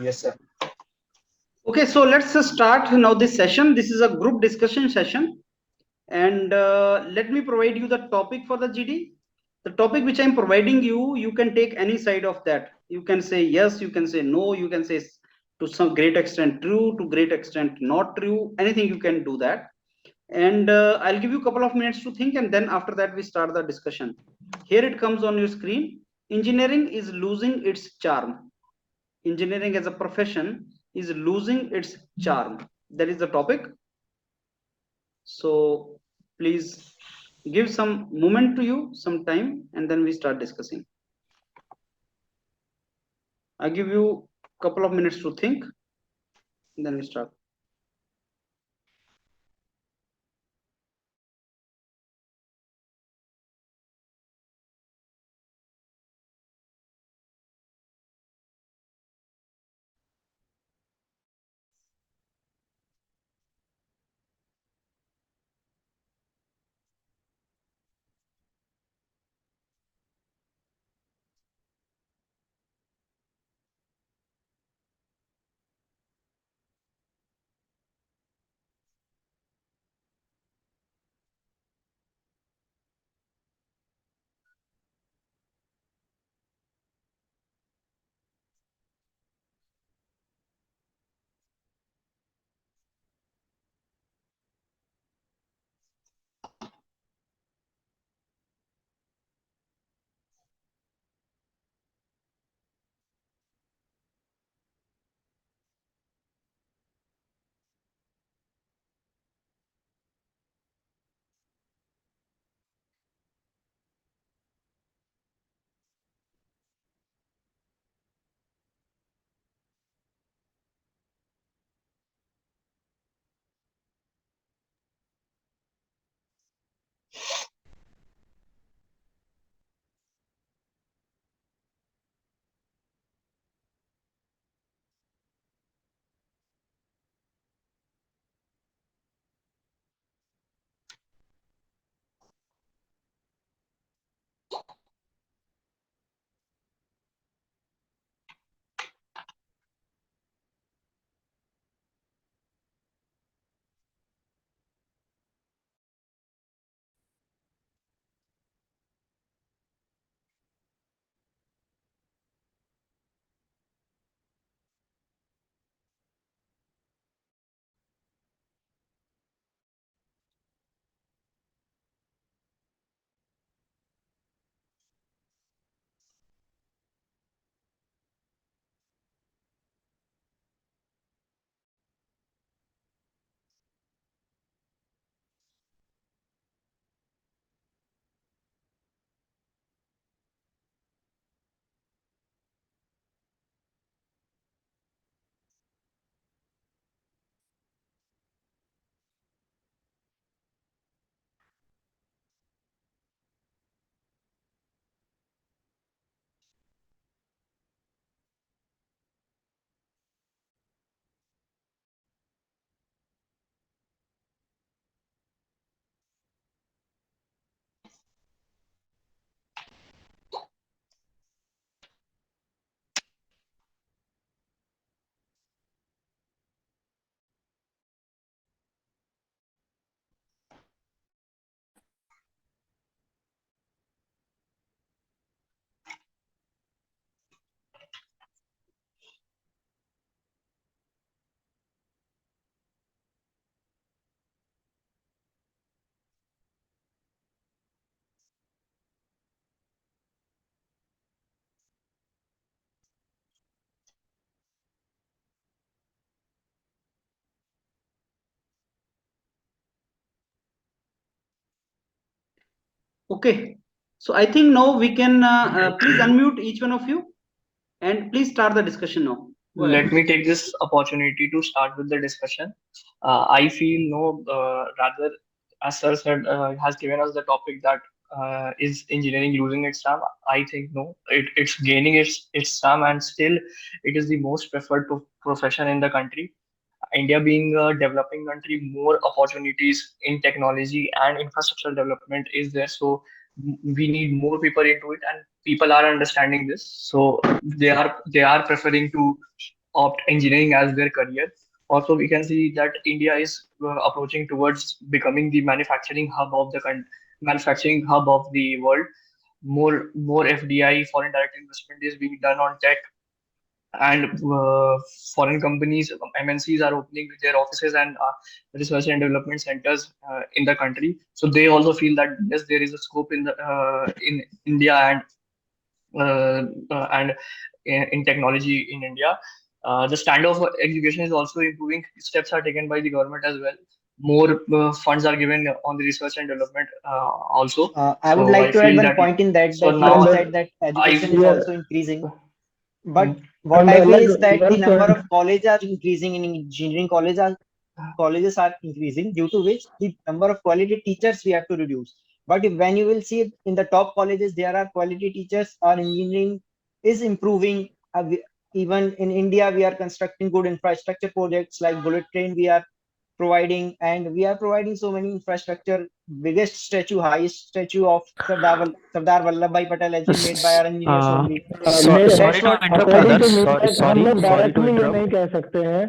Yes, sir. Okay, so let's start now this session. This is a group discussion session, and let me provide you the topic for the GD. The topic which I'm providing you, you can take any side of that. You can say yes, you can say no, you can say to some great extent true, to great extent not true. Anything you can do that. And I'll give you a couple of minutes to think, and then after that we start the discussion. Here it comes on your screen. Engineering is losing its charm. Engineering as a profession is losing its charm. That is the topic. So please give some moment to you, some time, and then we start discussing. I give you a couple of minutes to think, and then we start. Okay. So I think now we can please unmute each one of you and please start the discussion now. Go ahead. Let me take this opportunity to start with the discussion. I feel no, rather, as Sir said, has given us the topic that is engineering losing its charm. I think no, it's gaining its charm, and still it is the most preferred profession in the country. India being a developing country, more opportunities in technology and infrastructure development is there. So we need more people into it, and people are understanding this. So they are preferring to opt engineering as their career. Also, we can see that India is approaching towards becoming the manufacturing hub of the world. More FDI, foreign direct investment, is being done on tech, and foreign companies, MNCs, are opening their offices and research and development centers in the country. So they also feel that yes, there is a scope in India and in technology in India. The standard of education is also improving. Steps are taken by the government as well. More funds are given on the research and development also. I would So like I to add feel one that point in that so you now have said that I education is Yeah. also increasing. But Mm, what I feel like is that the well number said. of colleges are increasing in engineering colleges are increasing, due to which the number of quality teachers we have to reduce. But when you will see in the top colleges, there are quality teachers, or engineering is improving. Even in India, we are constructing good infrastructure projects like bullet train. We are providing, and we are providing so many infrastructure. Biggest statue, highest statue of Sardar Vallabhbhai Patel has been made by our engineers Uh, only. May, So sorry that's to what interrupt, according to others. me, Sorry, like, हम sorry, लोग sorry to directly ये interrupt. नहीं कह सकते हैं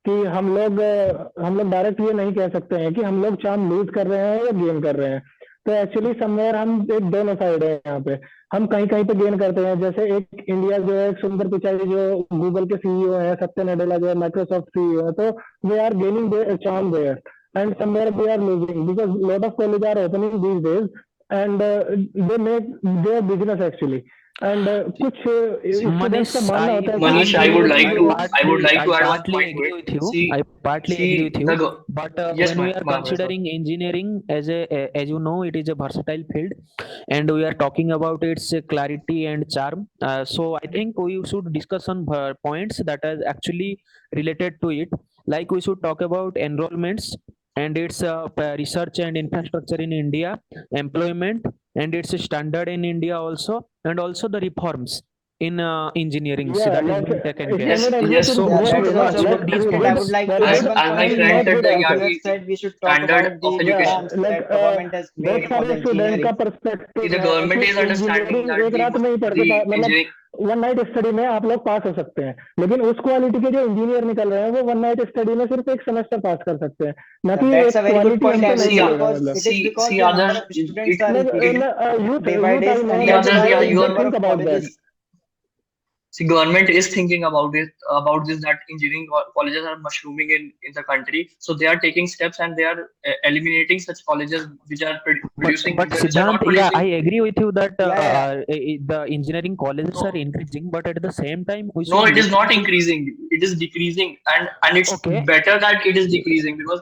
कि हम लोग डायरेक्ट ये नहीं कह सकते हैं कि हम लोग चांद लूज कर रहे हैं या गेन कर रहे हैं। तो एक्चुअली समवेयर हम एक दोनों साइड है यहाँ पे। हम कहीं कहीं पे गेन करते हैं, जैसे एक इंडिया जो है सुंदर पिचाई जो गूगल के सीईओ है, सत्य नडेला जो है माइक्रोसॉफ्ट सीईओ है, तो we are gaining chance there and somewhere we are losing because lot of college are opening these days and they make their business actually and कुछ स्टूडेंट्स का Manish, मानना I होता है Manish, कि I would like to add one partly point to agree it. with you. See, I partly agree with see you. But yes, when we are sorry. considering engineering as you know, it is a versatile field, and we are talking about its clarity and charm. So I think we should discuss some points that are actually related to it. Like we should talk about enrollments and its research and infrastructure in India, employment and its standard in India also, and also the reforms in engineering. So yeah, that is like being taken it care. Yes, cannot exist yes. in So Yeah, we both that should way is na, also a touch good on like these point. I would points. like to As add education one my point in friend not that. said good that You yeah, have the actually, said we should talk standard about of the yeah, education. reforms like that government has बहुत made for the सारे student का engineering. See, perspective the है government कि is understanding engineering that एक रात में ही पढ़ के the मतलब engineering. वन नाइट स्टडी में आप लोग पास हो सकते हैं, लेकिन उस क्वालिटी के जो इंजीनियर निकल रहे हैं वो वन नाइट स्टडी में सिर्फ एक सेमेस्टर पास कर सकते हैं, ना कि That's एक a very good quality point, हमको and नहीं See, मिलेगा because मतलब। it is because see the number others. of students It are like increasing youth day by youth I days, know and see that's like others. why Yeah, why the you they are. number think of about that। colleges. See, government is thinking about this, that engineering colleges are mushrooming in the country. So they are taking steps, and they are eliminating such colleges which are producing But which are not Siddhant, yeah, I producing. agree with you that Yeah, yeah. the engineering colleges are No, increasing, but at the same time we no, should it is look not into. increasing. It is decreasing, and it's Okay. better that it is decreasing, because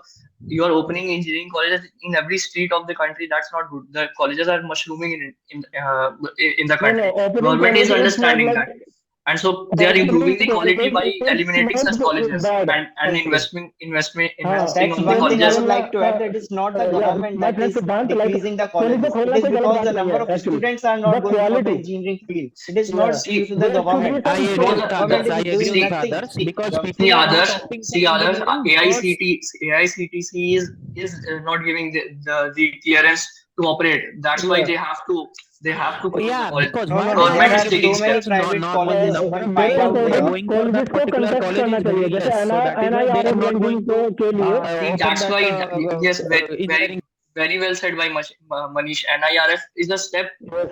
you are opening engineering colleges in every street of the country. That's not good. The colleges are mushrooming in the No, no, country. opening Government is college it's not understanding like that, and so they are improving opening the quality by college it's eliminating such not colleges bad and actually। हाँ, investing That's on the one thing I colleges. would opening like to add, that it's not the yeah, government my that friend is Siddhant, like decreasing the college को colleges. It खोलना is कोई गलत because बात the नहीं number है of actually, students are the not going for the quality engineering field. It is yeah, not due See, to the there should government. be I some agree no, with The steps। government others. I is agree doing with see, nothing. others because see people are not others, opting for see others. engineering because AICTC is not giving the clearance to operate. That's why yeah, they have to close the yeah, college. because No, why no, they no. are There Government not is are giving taking so many because steps. private normally colleges. the One मेरे people find who are according going for colleges that को particular contest college करना is चाहिए, very जैसे less. So that is why they are NIRF not ranking going to के लिए See, offer that's that why, yes, engineering. very well said by Manish. NIRF is a step yes,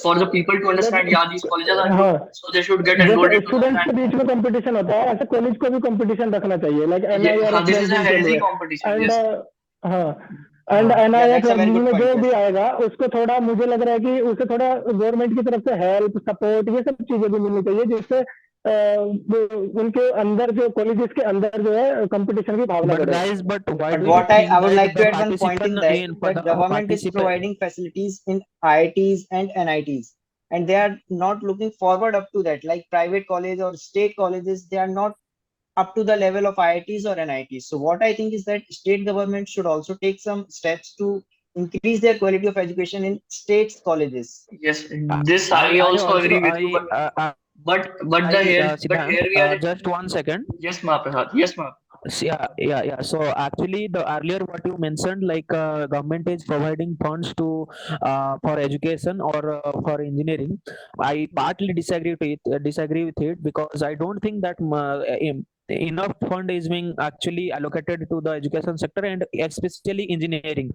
for the people to understand, yeah, these colleges are good, हाँ, so they should get enrolled जैसे into that. Students के बीच में competition होता है ऐसे college को भी competition रखना चाहिए, like NIRF This is a ranking के healthy लिए competition. And Yes. हाँ and yeah, NIRF that's a very ranking good में point. जो भी Yes. आएगा उसको थोड़ा मुझे लग रहा है कि उसे थोड़ा गवर्नमेंट की तरफ से हेल्प सपोर्ट ये सब चीजें भी मिलनी चाहिए, जिससे उनके अंदर जो कॉलेजेस के अंदर जो है कंपटीशन की भावना But बढ़े। guys, but why But do you what I think would that like the to add one point in participant that, in for that the government is participant? providing facilities in IITs and NITs, and they are not looking forward up to that. Like private college or state colleges, they are not up to the level of IITs or NITs. So what I think is that state government should also take some steps to increase their quality of education in states colleges. Yes, Uh, this I I also also agree with you, but I here Siddhant, we are. just one second. Yes, Mahaprasad. Yes, Ma. Yeah. So actually, the earlier what you mentioned, like government is providing funds to for education or for engineering. I partly disagree with it, because I don't think that enough fund is being actually allocated to the education sector, and especially engineering.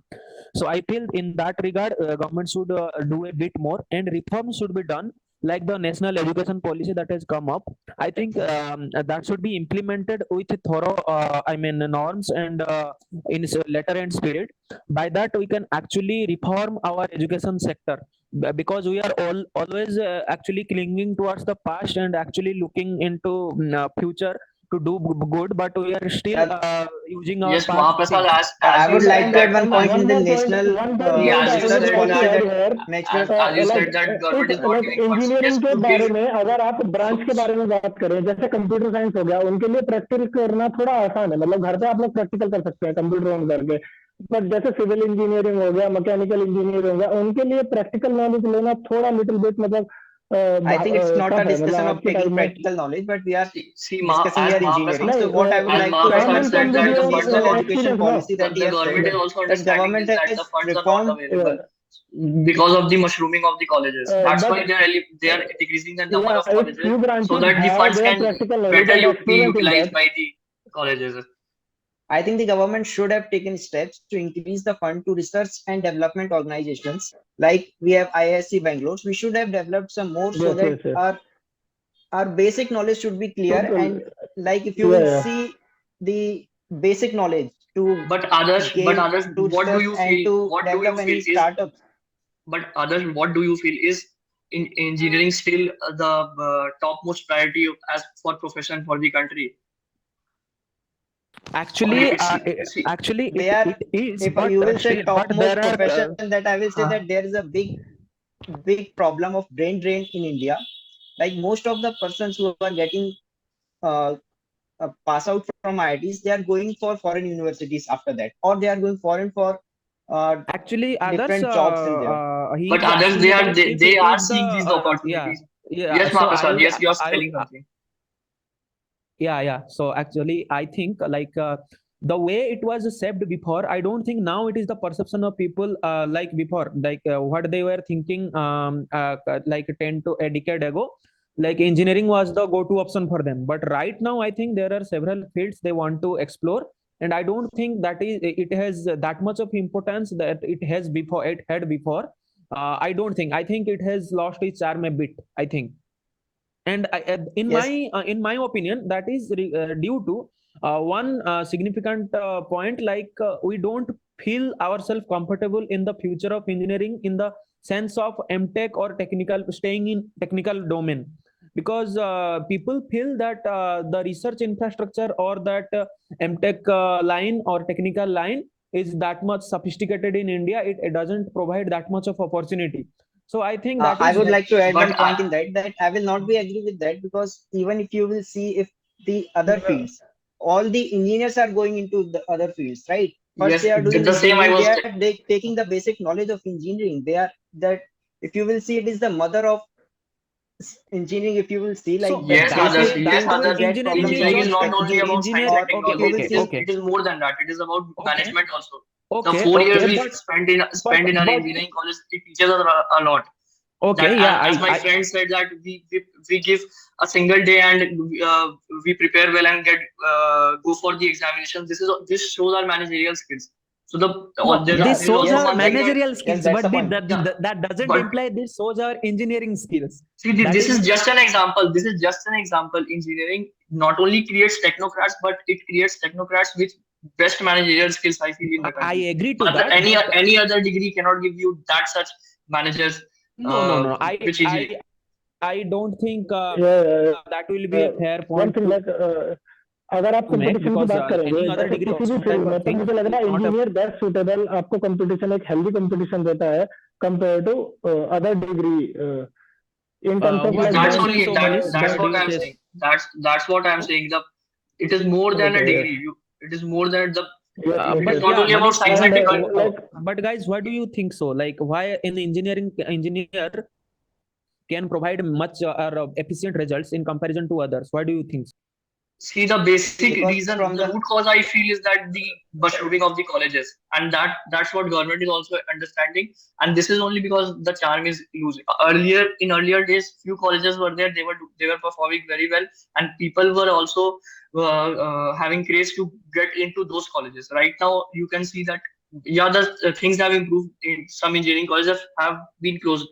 So I feel in that regard, government should do a bit more, and reforms should be done, like the national education policy that has come up. I think that should be implemented with thorough, I mean, norms, and in letter and spirit. By that, we can actually reform our education sector, because we are always actually clinging towards the past and actually looking into future to do good, but we are still Yeah, using our Yes, past Mahaprasad, things. as I you would like said to add that one point in the national one more yeah, point as I you would research said like to policy that add that here. natural. as you Like said that government is not like giving funds. Yes, engineering के to बारे give में अगर आप branch के बारे में बात करें, जैसे कंप्यूटर साइंस हो गया, उनके लिए प्रैक्टिकल करना थोड़ा आसान है, मतलब घर पे आप लोग प्रैक्टिकल कर सकते हैं कंप्यूटर ऑन करके। बट जैसे सिविल इंजीनियरिंग हो गया, मैकेनिकल इंजीनियरिंग हो गया, उनके लिए प्रैक्टिकल नॉलेज लेना थोड़ा लिटिल बिट मतलब I think it's not a tough है, मतलब discussion आज of के taking टाइम में। practical knowledge, but we are see discussing as here engineering. Mahaprasad So नहीं, what I would as like to add common on Mahaprasad come said भी that दियो the funds national are not education experience ना। policy that he the has government said is also that understanding government this that the has funds are not reformed. available because of the mushrooming of the colleges. That's why but they are decreasing the number of yeah, if colleges few so branches that the have funds their can practical knowledge better and be experience in utilized that, by the colleges. I think the government should have taken steps to increase the fund to research and development organizations. Like we have IISc Bangalore, we should have developed some more so yes, that yes, yes, our basic knowledge should be clear. total, And like if you yeah, will yeah. see the basic knowledge to But gain, others, to what do research you and feel? to What do you develop feel any is startups. but others, what do you feel is in engineering still the topmost priority as for profession for the country? Or Actually, see, actually, They are, it is, if but you will say still, but there topmost are profession, that I will say uh, that there is a big problem of brain drain in India. Like most of the persons who are getting uh, pass out from IITs, they are going for foreign universities after that, or they are going foreign for actually others. different jobs in there. He but is others asking about if they it are is the seeing these yeah, opportunities. yeah. Yes, So Mahaprasad. Yes, you're I telling something. yeah. So actually, I think like the way it was shaped before, I don't think now it is the perception of people like before, like what they were thinking like 10 to a decade ago. Like engineering was the go-to option for them, but right now I think there are several fields they want to explore, and I don't think that is it has that much of importance that it has before it had before. I don't think. I think it has lost its charm a bit, I think. And Yes, in my opinion, that is due to one significant point, like we don't feel ourselves comfortable in the future of engineering in the sense of mtech or technical, staying in technical domain, because people feel that the research infrastructure or that mtech line or technical line is that much sophisticated in India. It doesn't provide that much of opportunity. So I think that I is would like to add But one point in that I will not be agree with that, because even if you will see, if the other fields, all the engineers are going into the other fields, right? First yes, they are doing the same I engineering, was. they taking the basic knowledge of engineering. They are that, if you will see, it is the mother of engineering. If you will see, like so the Yes, that others. basic way Yes, things that way to others. get engineering problem is Engineering is solving not also only strategy, about science engineer. or technical if Okay, you will knowledge. okay, see, okay, It is more than that. It is about okay, management also. The okay, 4 years okay, we but spend in our but engineering college, it teaches us a lot. That okay, yeah, as my I friend said that we give a single day and we prepare well and get go for the examination. This shows our managerial skills. So no, there this is shows also yes, our one thing that managerial yes, skills, that's but the point. yeah, that doesn't but imply this shows our engineering skills. see, That this is is just an example. This is just an example. Engineering not only creates technocrats, but it creates technocrats with best managerial skills, I feel, in the I country. agree to Other, that, but any other degree cannot give you that such managers, no. which easily. I don't think that will be a fair one point thing to like अगर आप make, competition की because बात करेंगे, any other जैसे degree किसी भी also field type में, of तब thing मुझे लग रहा is है not a engineer best suitable आपको कंपटीशन, एक हेल्दी कंपटीशन देता है compare to other degree in terms of Yes, like that's won't bank think only so, that. Manish. That's What do what you I'm say? saying. That's what I'm saying. It is more than a okay degree. It is more than the. Yes yes It is yes not Yeah, only about Manish, science and and technical. Like but guys, what do you think so? Like, why in engineering, engineer can provide much or efficient results in comparison to others? Why do you think so? See, the basic Because reason, from the the root cause I feel is that the bursting of the colleges, and that's what government is also understanding. And this is only because the charm is losing. In earlier days, few colleges were there. They were performing very well, and people were also having craze to get into those colleges. Right now, you can see that yeah, the things have improved. In some engineering colleges have been closed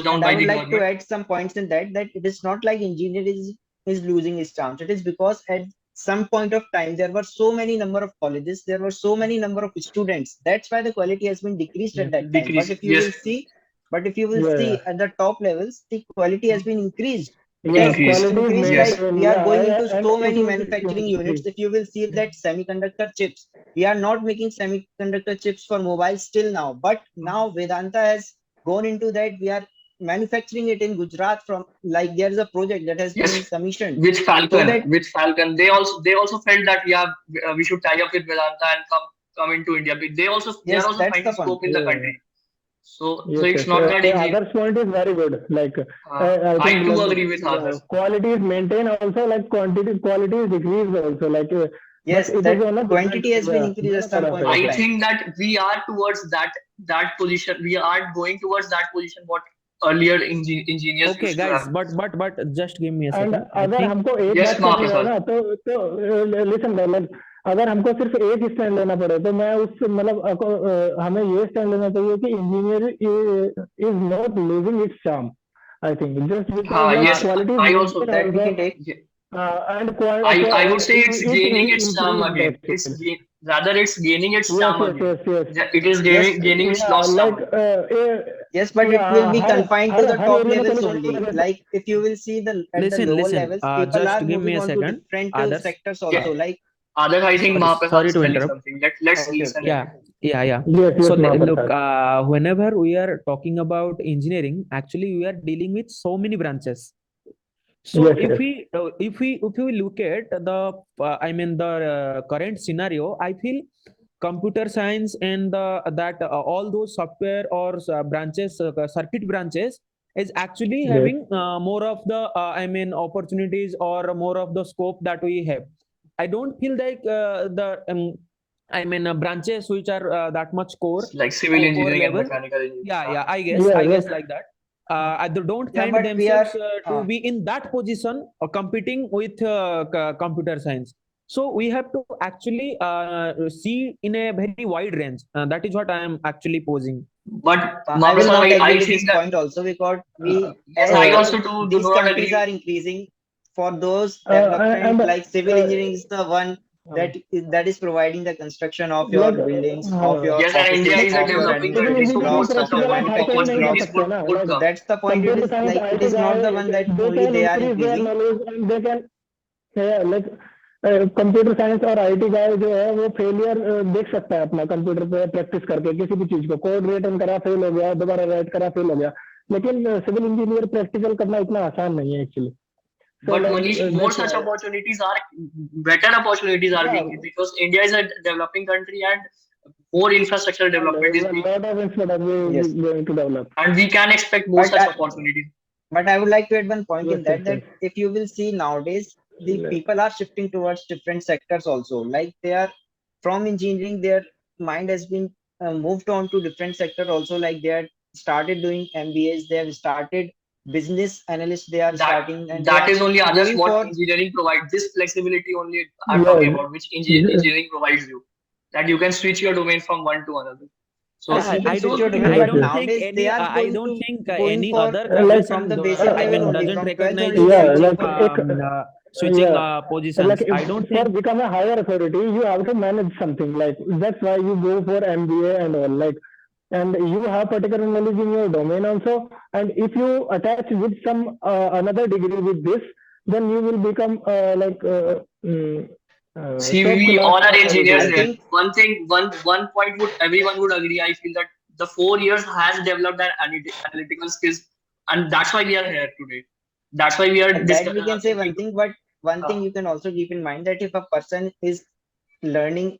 down And by I would the like to government. add some points in that it is not like engineering is losing its chance. It is because at some point of time there were so many number of colleges, there were so many number of students. That's why the quality has been decreased at that time. Decrease. Yes, But if you will Yeah, see yeah. at the top levels, the quality has been increased. It Yeah, has increased. quality is increased Yes. like maintained. we are Yeah, going into and so it many will manufacturing increase. units. If you will see that semiconductor chips, we are not making semiconductor chips for mobile still now, but now Vedanta has gone into that. We are manufacturing it in Gujarat from like there is a project that has been Yes, commissioned with so Falcon, that they also felt that we should tie up with Vedanta and come into India. But they are yes, also that's finding the point. scope in the Yeah. country. So Yes, it's yes. not that easy. Others point is very good. Like I I think too like agree with others. quality is maintained also. Like quality is decreased also. Like but Yes, it is that on a different. quantity has been Yeah, increased at दोनों some तरह point से of I ऐसा. time. think that we are towards that position. We are going towards that position. What earlier engineers Okay, used to guys, have. but just give me a and second. I अगर think हमको एक Yes, बात करनी है Mahaprasad. ना तो listen मतलब अगर हमको सिर्फ एक स्टैंड लेना पड़े तो मैं उस मतलब हमें ये स्टैंड लेना चाहिए कि engineer is not losing its charm. I think just because like Yes, quality is I also. Maintain That we also can take. and I would say it's it gaining its charm improved again. actually. Rather it's gaining its Yes, charm yes, again. yes, yes. It is Yes, gaining its Yeah, lost like charm. yes, but it will yeah, be confined to the her top area में levels college only. नहीं Like if you will see the at the lower listen. levels, people are Just give me moving a on to second. different Others, sectors Yeah. also. Like Others, I think Mahaprasad sorry is to telling interrupt. something. Let's okay, listen okay. it. Yeah. Yes, So yes, look, Mahaprasad. whenever we are talking about engineering, actually we are dealing with so many branches. So Yes, if yes. we look at the I mean the current scenario, I feel computer science and that all those software or branches, circuit branches, is actually Yes. having more of the I mean opportunities or more of the scope that we have. I don't feel like the I mean branches which are that much core Like civil or core engineering and level. mechanical engineering. Yeah, Yeah, I guess like like that. I don't Yeah, find but we are themselves to be in that position competing with computer science. So we have to actually see in a very wide range. That is what I am actually posing. But I will Mahaprasad, not agree I to think this that point also because we yes, as I uh, also do these not companies agree. are increasing for those and development like civil engineering is the one uh, that is providing the construction of your like buildings, of your Yes, and India offices, is a of your developing civil country, so administrative engineering more blocks, such of your practical आप हर कहीं manufacturing नहीं कर blocks. opportunities सकते would ना. would Like So come. that's the point. It computer is science like it IT is not the guy, one that they only can they are increase their increasing. knowledge and they can like computer science और IT guy जो है वो failure देख सकता है अपना computer पे practice करके किसी भी चीज को कोड रिटर्न करा फेल हो गया दोबारा राइट करा फेल हो गया लेकिन सिविल इंजीनियर प्रैक्टिकल करना इतना आसान नहीं है actually. So But like Manish, more that's such opportunities are better opportunities are yeah, being because India is a developing country and more infrastructure and development is a being, lot of instruments are Yes, going to develop. and we can expect more but such I, opportunities. but I would like to add one point Yes, in yes, that if you will see nowadays, the yes. people are shifting towards different sectors also. Like they are from engineering, their mind has been moved on to different sector also. Like they are started doing MBAs, they have started business analyst, they are That starting and they that are is only others going what for engineering provides. This flexibility only I'm talking Yes. about, which engineering provides you, that you can switch your domain from one to another. yes, So you can I switch don't your think domain, I but don't Exactly. think nowadays they any are I going don't to think going any for other Like from the graduation basic I level mean only. doesn't From 12th recognize only, they are yeah, going like for switching yeah, like positions. I don't for think. become a higher authority, you have to manage something. Like that's why you go for MBA and all. Like and you have particular knowledge in your domain also. And if you attach with some another degree with this, then you will become see, top we class all are authority. engineers I I here. think. think One point would everyone would agree. I feel that the 4 years has developed an analytical skills, and that's why we are here today. That's why we are that we can say thinking one to. thing, but one Uh, thing you can also keep in mind that if a person is learning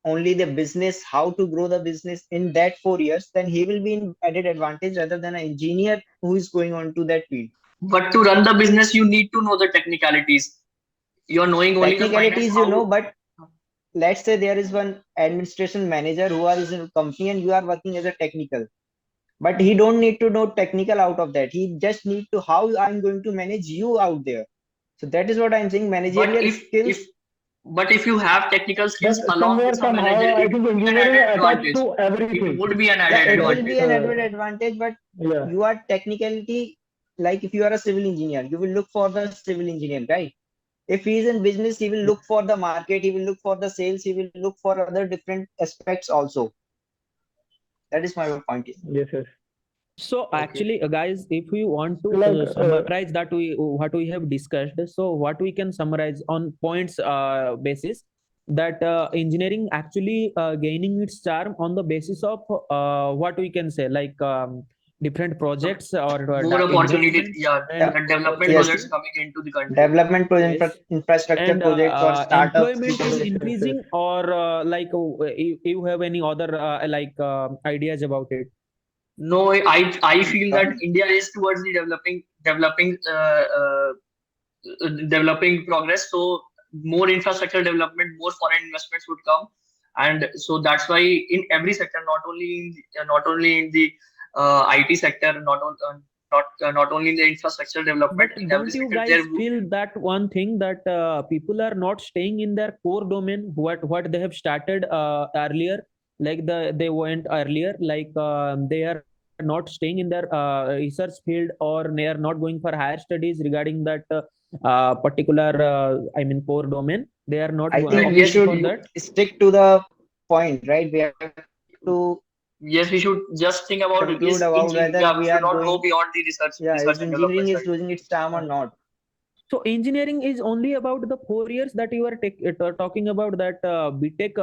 only the business, how to grow the business in that 4 years, then he will be in added advantage rather than an engineer who is going on to that field. but to run the business, you need to know the technicalities. you're knowing only the finance, Technicalities, but let's say there is one administration manager who is in a company and you are working as a technical, but he don't need to know technical out of that. He just need to how I'm going to manage you out there. So that is what I'm saying. but Managerial skills. if you have technical skills But along somewhere, with some somehow, manager, I it think would be an engineering added attached advantage. to It everything. would be an Yeah, added it will advantage. be an added advantage, but Yeah. you are technicality, like if you are a civil engineer, you will look for the civil engineer, right? If he is in business, he will look for the market, he will look for the sales, he will look for other different aspects also. That is my point. Yes, yes. So Okay. actually, guys, if we want to Like, summarize that what we have discussed, so what we can summarize on points basis, that engineering actually gaining its charm on the basis of what we can say, like different projects or More opportunity, investments yeah, and the development Yes. projects coming into the country. Development project, yes, infrastructure and projects or startups. employment is yes, yes. increasing, or like you have any other like ideas about it? No, I feel that India is towards the developing progress. So more infrastructure development, more foreign investments would come, and so that's why in every sector, not only in the IT sector, not only in the infrastructure development, But in every don't you sector guys feel that one thing, that people are not staying in their core domain, what they have started earlier, like they went earlier, like they are not staying in their research field, or they are not going for higher studies regarding that particular I mean core domain. They are not I think we Yes, should for that. stick to the point, right? We have to yes, we should just think about conclude about whether yeah, we we should are not go going, beyond the research is and development engineering is side. losing its charm or not. So engineering is only about the 4 years that you are talking about, that BTech,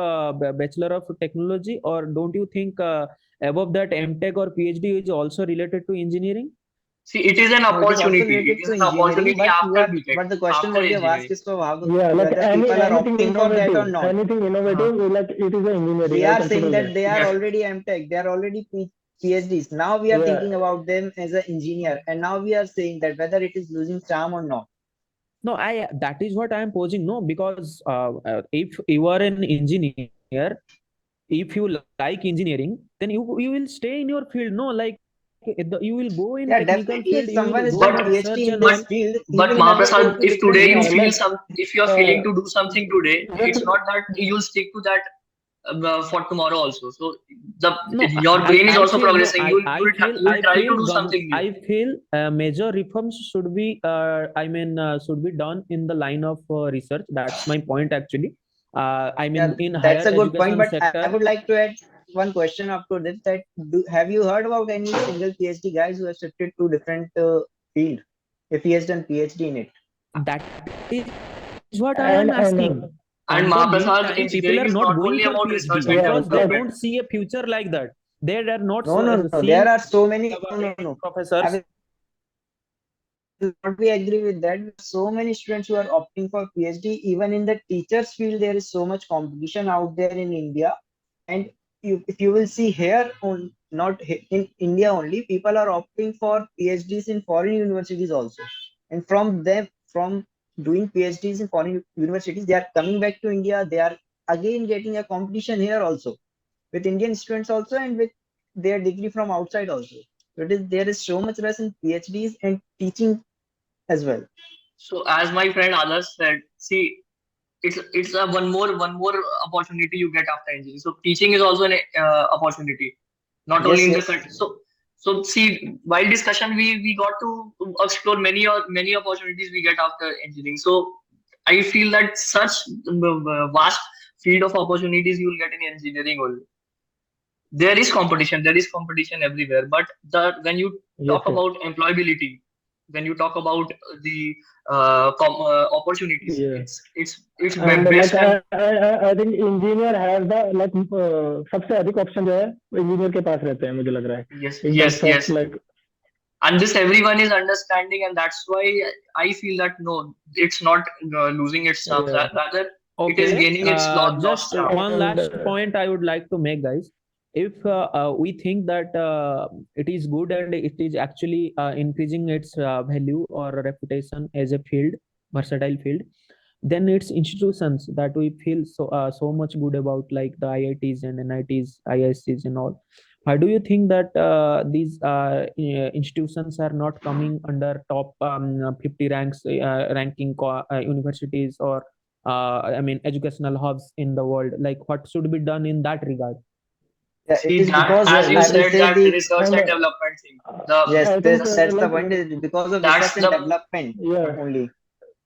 Bachelor of Technology, or don't you think above that MTech or PhD is also related to engineering? See, it is an No, it is also opportunity. It related is to an engineering, opportunity but after BTech, but the question after what you have asked engineering. is for how, Yeah, like whether people are anything opting for that or innovative, not. anything innovative, like it is a engineering. We I are saying consider that that. they are Yes. already MTech, they are already PhDs. Now we are Yeah. thinking about them as an engineer, and now we are saying that whether it is losing charm or not. No, I that is what I am posing. No, because if you are an engineer, if you like engineering, then you will stay in your field. No, like you will go in Yeah, technical field, definitely. If you will someone is go in doing But research PhD and in all. this field, he but will never go Mahaprasad, to if different today you Yeah, feel fields. like if you are feeling to do something today, just it's not that you'll stick to that for tomorrow also. So No, your brain is I also feel no. progressing. You'll try to do something new. I feel major reforms should be I mean should be done in the line of research. That's my point actually. I mean Yeah, in that's higher a good point. education But I sector. would like to add one question after this. That have you heard about any single PhD guys who have shifted to different field if he has done PhD in it? That is what I am and asking. And On the Mahaprasad, meantime, people engineering are is not not going only for about research PhD and yeah, because they like development. don't see a future like that. They are not No. There seeing are so many. our No. I professors. will not be agree with that. So many students who are opting for PhD, even in the teachers field, there is so much competition out there in India. And if you will see here, not in India only, people are opting for PhDs in foreign universities also. And from doing PhDs in foreign universities, they are coming back to India. They are again getting a competition here also with Indian students also and with their degree from outside also. So there is so much rush in PhDs and teaching as well. So as my friend Alas said, see, it's a one more opportunity you get after engineering. So teaching is also an opportunity, not only Yes, in the yes. country. So see, while discussion, we got to explore many opportunities we get after engineering. So I feel that such vast field of opportunities you will get in engineering only. There is competition everywhere, but when you yes, talk yes, about employability, when you talk about the opportunities, yeah. it's And best like when I think engineer has the like सबसे अधिक option जो है वो engineer के पास रहते हैं मुझे लग रहा yes, है इन yes, terms of yes, like and this everyone is understanding, and that's why I feel that no, it's not losing its charm, rather it is Okay, gaining its just lost charm. one and last point I would like to make, guys. If we think that it is good and it is actually increasing its value or reputation as a field, versatile field, then it's institutions that we feel so much good about, like the IITs and NITs, IIScs and all. Why do you think that these institutions are not coming under top 50 ranking universities, or I mean educational hubs in the world? Like, what should be done in that regard? Yeah, it See is that, because as you I will said, say that the research And and development thing. yes, I think that's the like point is because of That's research and the development yeah, only.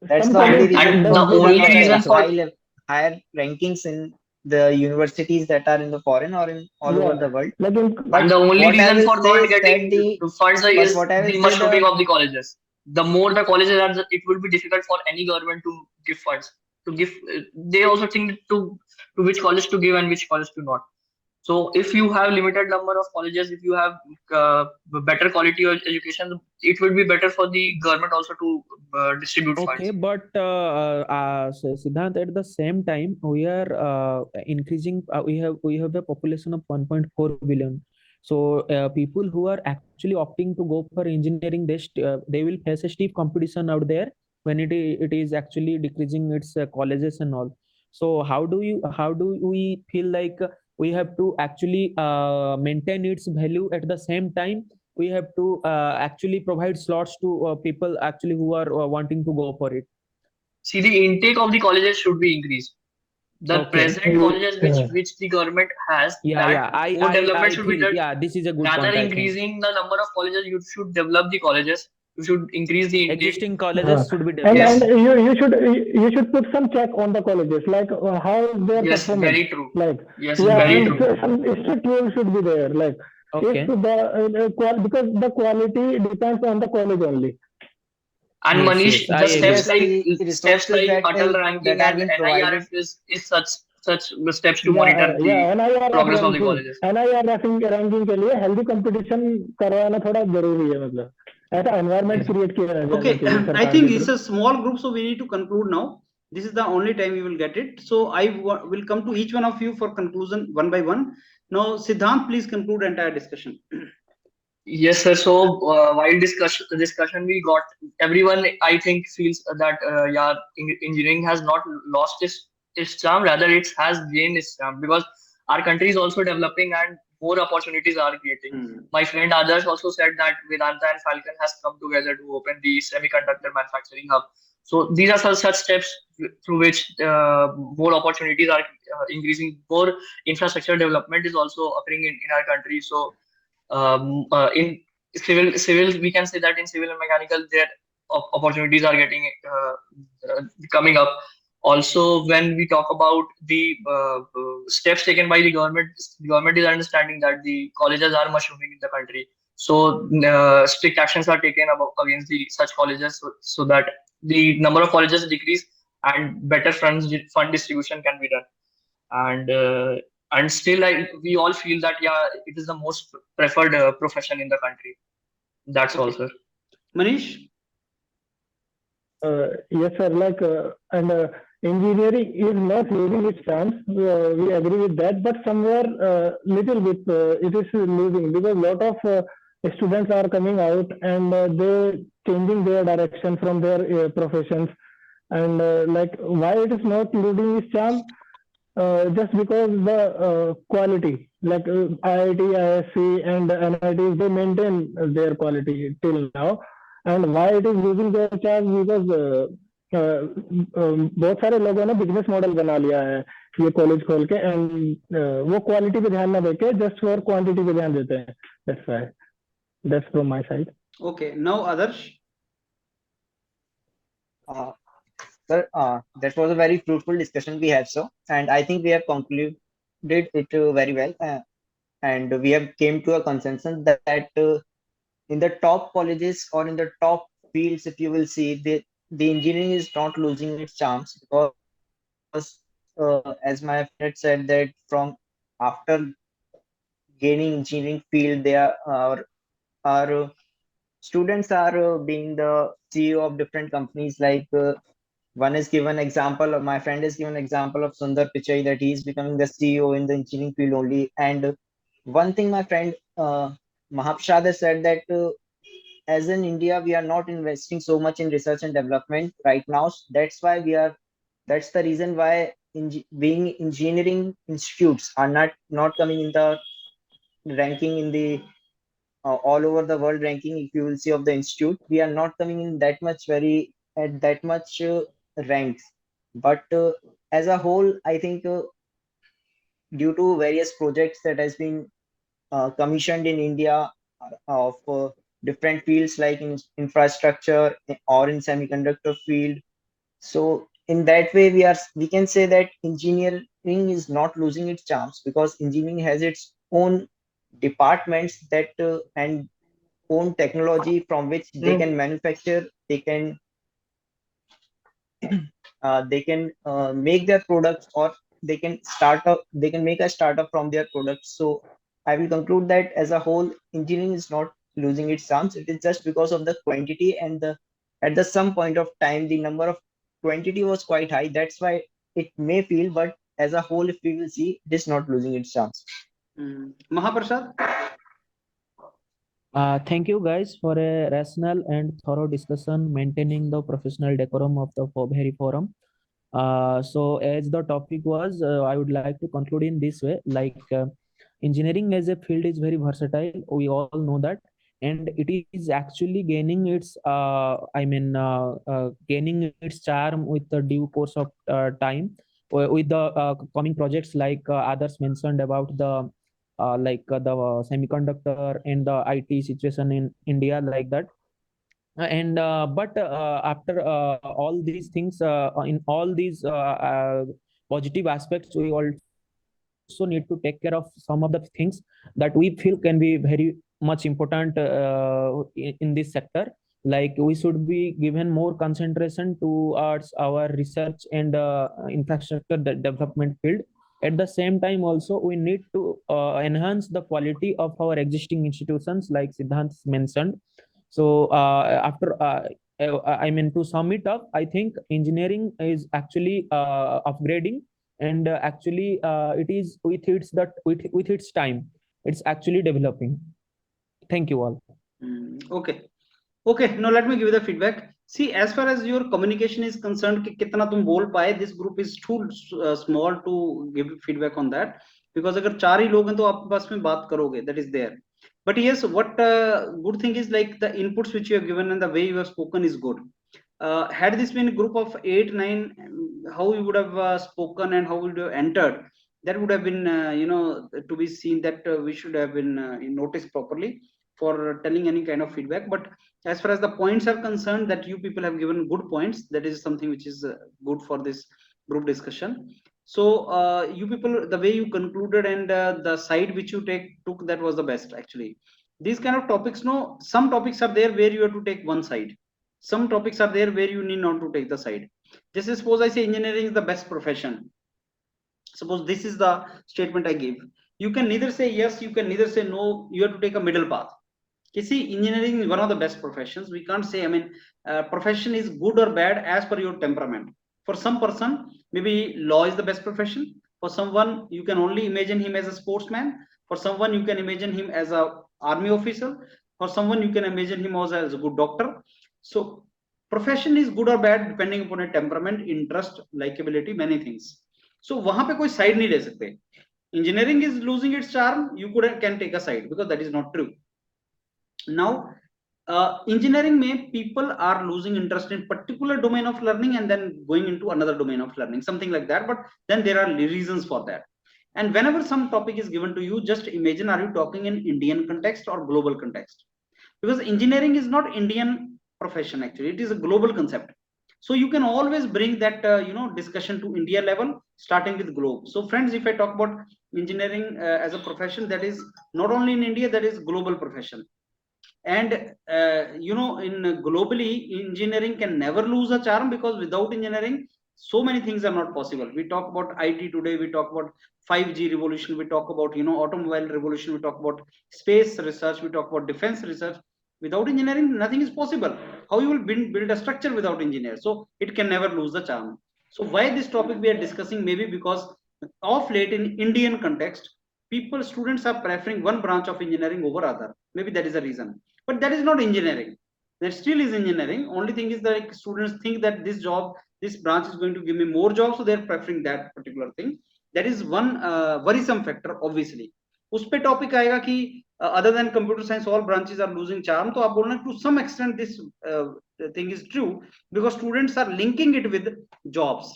That's some the only colleges reason and does the because do we have only that not reason for higher rankings in the universities that are in the foreign or in all over yeah, the world. like in But and the only what I reason will for say not is that getting funds but is what I will the say mushrooming the of the colleges. The more the colleges are, it will be difficult for any government to give funds. To give, they also think to which college to give and which college to not. So if you have limited number of colleges, if you have better quality of education, it will be better for the government also to distribute Okay, funds. but so Siddhant, at the same time, we are increasing. We have a population of 1.4 billion. So people who are actually opting to go for engineering, they will face a stiff competition out there when it is actually decreasing its colleges and all. So how do we feel like we have to actually maintain its value, at the same time we have to actually provide slots to people actually who are wanting to go for it? See, the intake of the colleges should be increased. The Okay. present colleges which the government has, Yeah, that yeah. I more I development I should be think, done. yeah, this is a good Rather point, I think. increasing the number of colleges, you should develop the colleges. You should increase the intake. Existing uh, colleges should be and Yes, developed. you should put some check on the colleges, like how is their yes, performance, very true. like Yes, yeah, very and true. so some strict rules should be there, like if Okay. the because the quality depends on the college only. And Yes, Manish, yes, I the agree. yes the steps resources like Atal that ranking are and being provided. NIRF is such steps to या monitor या the NIRF progress of the ranking colleges. Ranking के लिए healthy competition करवाना थोड़ा जरूरी है, मतलब ऐसा एनवायरनमेंट Yes. क्रिएट किया जाना Okay, चाहिए I सरकार think के it's through. a small group, so we need to conclude now. This is the only time we will get it. So will come to each one of you for conclusion one by one. Now, Siddhant, please conclude entire discussion. Yes, sir. So while discussion, we got everyone. I think feels that yeah, engineering has not lost its charm. Rather, it has gained its charm because our country is also developing and more opportunities are creating. My friend Adarsh also said that Vedanta and Falcon has come together to open the semiconductor manufacturing hub. So these are such steps through which more opportunities are increasing. More infrastructure development is also occurring in our country. So in civil we can say that in civil and mechanical there opportunities are getting coming up. Also, when we talk about the steps taken by the government is understanding that the colleges are mushrooming in the country, so strict actions are taken against the such colleges, so that the number of colleges decrease and better fund distribution can be done. And still we all feel that yeah, it is the most preferred profession in the country. That's all, Okay, sir. Manish. Yes sir, like and engineering is not losing its chance, we agree with that, but somewhere little bit it is losing, because lot of students are coming out and they changing their direction from their professions. And like why it is not losing its charm, just because the quality, like IIT, ISC, and NITs, they maintain their quality till now. And why it is losing their charge, because बहुत सारे लोगों ने business model बना लिया है ये college खोल के, एंड वो क्वालिटी पे ध्यान ना देके जस्ट फॉर क्वांटिटी पे ध्यान देते हैं. That's why, that's from my side. Okay, now Adarsh. Sir, that was a very fruitful discussion we had, so, and I think we have concluded it very well, and we have came to a consensus that in the top colleges or in the top fields, if you will see, the engineering is not losing its charms, because as my friend said, that from after gaining engineering field, they are students are being the CEO of different companies. Like one is given example of my friend is given example of Sundar Pichai, that he is becoming the CEO in the engineering field only. And one thing my friend Mahapshad has said, that as in India, we are not investing so much in research and development right now. That's why we are That's the reason why being engineering institutes are not coming in the ranking in the all over the world ranking. If you will see of the institute, we are not coming in that much very at that much ranks. But as a whole, I think due to various projects that has been commissioned in India of different fields like in infrastructure or in semiconductor field. So in that way, we can say that engineering is not losing its charms, because engineering has its own departments that and own technology from which they can manufacture, they can make their products, or they can make a startup from their products. So I will conclude that as a whole, engineering is not losing its charms. It is just because of the quantity, and the at the some point of time the number of quantity was quite high. That's why it may feel, but as a whole, if we will see, it is not losing its charms. Mahaprasad? Thank you guys for a rational and thorough discussion, maintaining the professional decorum of the very forum. So as the topic was, I would like to conclude in this way, like engineering as a field is very versatile. We all know that, and it is actually gaining its, gaining its charm with the due course of time, with the coming projects like others mentioned about the the semiconductor and the IT situation in India, like that. And but after all these things, in all these positive aspects, we also need to take care of some of the things that we feel can be very much important in this sector. Like we should be given more concentration towards our research and infrastructure development field. At the same time, also we need to enhance the quality of our existing institutions, like Siddhant mentioned. So to sum it up, I think engineering is actually upgrading, and actually it is with its time. It's actually developing. Thank you all. Okay. Now let me give you the feedback. See, as far as your communication is concerned, कि कितना तुम बोल पाए, this group is too small to give feedback on that, because अगर 4 ही लोग हैं तो आप बस में बात करोगे, that is there. But yes, what good thing is, like the inputs which you have given and the way you have spoken is good. Had this been a group of 8, 9, how you would have spoken and how would you have entered, that would have been to be seen, that we should have been noticed properly for telling any kind of feedback. But as far as the points are concerned, that you people have given good points, that is something which is good for this group discussion. So you people, the way you concluded and the side which you took, that was the best actually. These kind of topics, no, some topics are there where you have to take one side, some topics are there where you need not to take the side. Just suppose I say engineering is the best profession. Suppose this is the statement I give. You can neither say yes, you can neither say no, you have to take a middle path. You see, engineering is one of the best professions. We can't say, profession is good or bad as per your temperament. For some person, maybe law is the best profession. For someone, you can only imagine him as a sportsman. For someone, you can imagine him as a army officer. For someone, you can imagine him as a good doctor. So profession is good or bad depending upon a temperament, interest, likability, many things. So वहां पे कोई side नहीं ले सकते. Engineering is losing its charm. You can take a side, because that is not true. Now, engineering may people are losing interest in particular domain of learning and then going into another domain of learning, something like that. But then there are reasons for that. And whenever some topic is given to you, just imagine, are you talking in Indian context or global context? Because engineering is not Indian profession, actually it is a global concept. So you can always bring that discussion to India level, starting with globe. So friends, if I talk about engineering as a profession, that is not only in India, that is global profession. And in globally, engineering can never lose a charm, because without engineering, so many things are not possible. We talk about IT today, we talk about 5G revolution, we talk about automobile revolution, we talk about space research, we talk about defense research. Without engineering, nothing is possible. How you will build a structure without engineers? So it can never lose the charm. So why this topic we are discussing? Maybe because of late in Indian context, students are preferring one branch of engineering over other. Maybe that is the reason. But that is not engineering. That still is engineering. Only thing is that students think that this job this branch is going to give me more jobs, so they're preferring that particular thing. That is one worrisome factor obviously. उस पे topic आएगा कि other than computer science all branches are losing charm, तो आप बोलना to some extent this thing is true because students are linking it with jobs.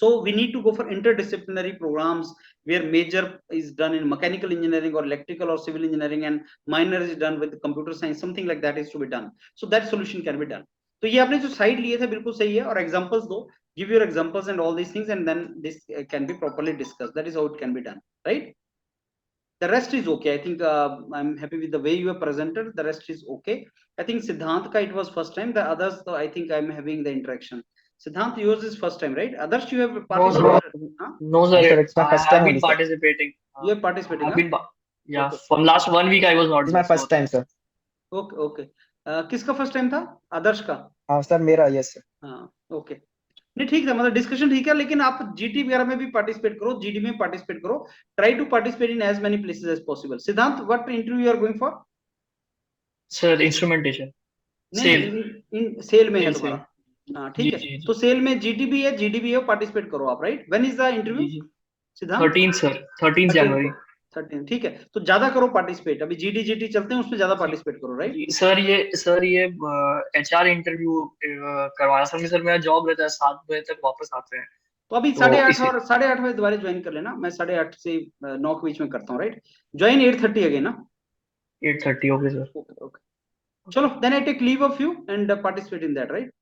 So we need to go for interdisciplinary programs where major is done in mechanical engineering or electrical or civil engineering and minor is done with computer science, something like that is to be done. So that solution can be done. तो ये आपने जो side लिए थे बिल्कुल सही है, और एग्जांपल्स दो, give your examples and all these things, and then this can be properly discussed. That is how it can be done, right? The rest is okay. I think I'm happy with the way you have presented. The rest is okay. I think Siddhant ka it was first time. The others, though, I think I'm having the interaction. Siddhant, yours is first time, right? Others, you have participated. No, sir. Sir, it's my first I time have only, been sir. participating. You have participated, I've huh? been, yeah. Okay. For last 1 week, I was not. It's my there, so- first time, sir. Okay, okay. किसका first time था? आदर्श का? हाँ sir, मेरा yes sir. हाँ, okay. नहीं ठीक है, मतलब डिस्कशन ठीक है, लेकिन आप जीटी वगैरह में भी पार्टिसिपेट करो, जीडी में पार्टिसिपेट करो, try to participate in as many places as possible. Siddhant, what interview you are going for? Sir, instrumentation. नहीं, इन सेल में है Sale, तुम्हारा. sale. हाँ ठीक है, जी, जी. तो सेल में जीटी भी है, जीडी भी है, पार्टिसिपेट करो आप, right? When is the interview? जी, जी. Siddhant 13th, sir. 13th January. 13, ठीक है, तो ज्यादा करो पार्टिसिपेट. अभी जीडी जीटी चलते हैं, उसमें ज्यादा पार्टिसिपेट करो, राइट? सर ये HR इंटरव्यू करवाना सर. सर मेरा जॉब रहता है 7 बजे तक वापस आते हैं. तो अभी तो 8:30 इसे- और 8:30 बजे दोबारा ज्वाइन कर लेना. मैं 8:30 से 9 के बीच में करता हूँ, राइट? ज्वाइन 8:30 अगेन ना. 8:30 ओके सर. ओके ओके, चलो then I take leave of you and participate in that, right?